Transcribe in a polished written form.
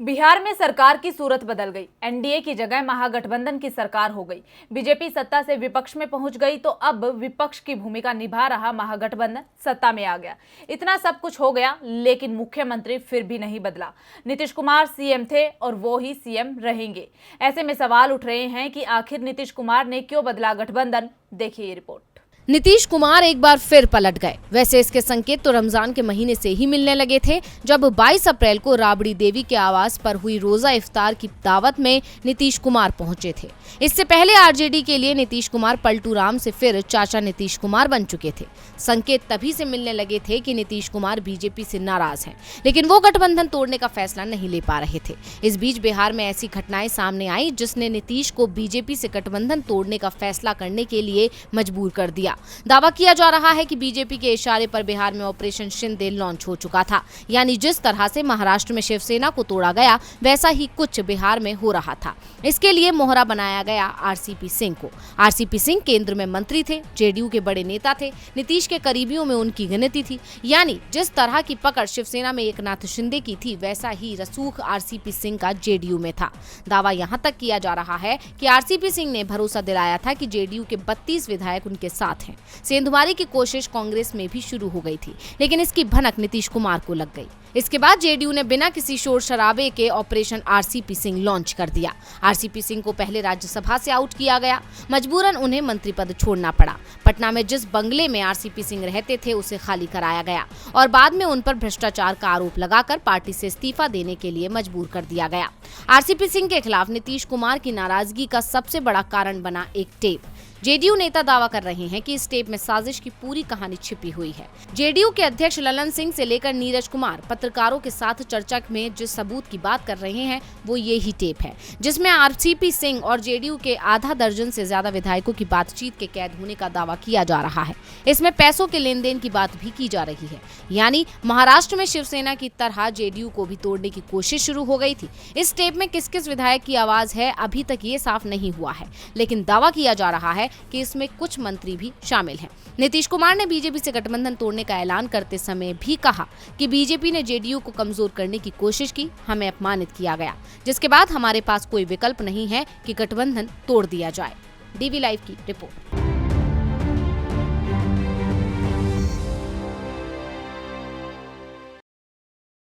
बिहार में सरकार की सूरत बदल गई। एनडीए की जगह महागठबंधन की सरकार हो गई। बीजेपी सत्ता से विपक्ष में पहुंच गई तो अब विपक्ष की भूमिका निभा रहा महागठबंधन सत्ता में आ गया। इतना सब कुछ हो गया, लेकिन मुख्यमंत्री फिर भी नहीं बदला। नीतीश कुमार सीएम थे और वो ही सीएम रहेंगे। ऐसे में सवाल उठ रहे हैं कि आखिर नीतीश कुमार ने क्यों बदला गठबंधन। देखिए ये रिपोर्ट। नीतीश कुमार एक बार फिर पलट गए। वैसे इसके संकेत तो रमजान के महीने से ही मिलने लगे थे, जब 22 अप्रैल को राबड़ी देवी के आवास पर हुई रोजा इफ्तार की दावत में नीतीश कुमार पहुंचे थे। इससे पहले आरजेडी के लिए नीतीश कुमार पलटू राम से फिर चाचा नीतीश कुमार बन चुके थे। संकेत तभी से मिलने लगे थे कि नीतीश कुमार बीजेपी से नाराज हैं, लेकिन वो गठबंधन तोड़ने का फैसला नहीं ले पा रहे थे। इस बीच बिहार में ऐसी घटनाएं सामने आई जिसने नीतीश को बीजेपी से गठबंधन तोड़ने का फैसला करने के लिए मजबूर कर दिया। दावा किया जा रहा है कि बीजेपी के इशारे पर बिहार में ऑपरेशन शिंदे लॉन्च हो चुका था, यानी जिस तरह से महाराष्ट्र में शिवसेना को तोड़ा गया वैसा ही कुछ बिहार में हो रहा था। इसके लिए मोहरा बनाया गया आरसीपी सिंह को। आरसीपी सिंह केंद्र में मंत्री थे, जेडीयू के बड़े नेता थे, नीतीश के करीबियों में उनकी गिनती थी। यानी जिस तरह की पकड़ शिवसेना में एकनाथ शिंदे की थी, वैसा ही रसूख आरसीपी सिंह का जेडीयू में था। दावा यहां तक किया जा रहा है कि आरसीपी सिंह ने भरोसा दिलाया था कि जेडीयू के 32 विधायक उनके साथ हैं। सेंधमारी की कोशिश कांग्रेस में भी शुरू हो गई थी, लेकिन इसकी भनक नीतीश कुमार को लग गई। इसके बाद जेडीयू ने बिना किसी शोर शराबे के ऑपरेशन आरसीपी सिंह लॉन्च कर दिया। आरसीपी सिंह को पहले राज्यसभा से आउट किया गया, मजबूरन उन्हें मंत्री पद छोड़ना पड़ा। पटना में जिस बंगले में आरसीपी सिंह रहते थे उसे खाली कराया गया और बाद में उन पर भ्रष्टाचार का आरोप लगाकर पार्टी से इस्तीफा देने के लिए मजबूर कर दिया गया। आरसीपी सिंह के खिलाफ नीतीश कुमार की नाराजगी का सबसे बड़ा कारण बना एक टेप। जेडीयू नेता दावा कर रहे हैं कि इस टेप में साजिश की पूरी कहानी छिपी हुई है। जेडीयू के अध्यक्ष ललन सिंह से लेकर नीरज कुमार पत्रकारों के साथ चर्चा में जिस सबूत की बात कर रहे हैं वो ये ही टेप है, जिसमें आरसीपी सिंह और जेडीयू के आधा दर्जन से ज्यादा विधायकों की बातचीत के कैद होने का दावा किया जा रहा है। इसमें पैसों के लेन देन की बात भी की जा रही है, यानी महाराष्ट्र में शिवसेना की तरह जेडीयू को भी तोड़ने की कोशिश शुरू हो गई थी। इस टेप में किस किस विधायक की आवाज है अभी तक ये साफ नहीं हुआ है, लेकिन दावा किया जा रहा है कि इसमें कुछ मंत्री भी शामिल हैं। नीतीश कुमार ने बीजेपी से गठबंधन तोड़ने का ऐलान करते समय भी कहा कि बीजेपी ने जेडीयू को कमजोर करने की कोशिश की, हमें अपमानित किया गया, जिसके बाद हमारे पास कोई विकल्प नहीं है कि गठबंधन तोड़ दिया जाए। डीवी लाइव की रिपोर्ट।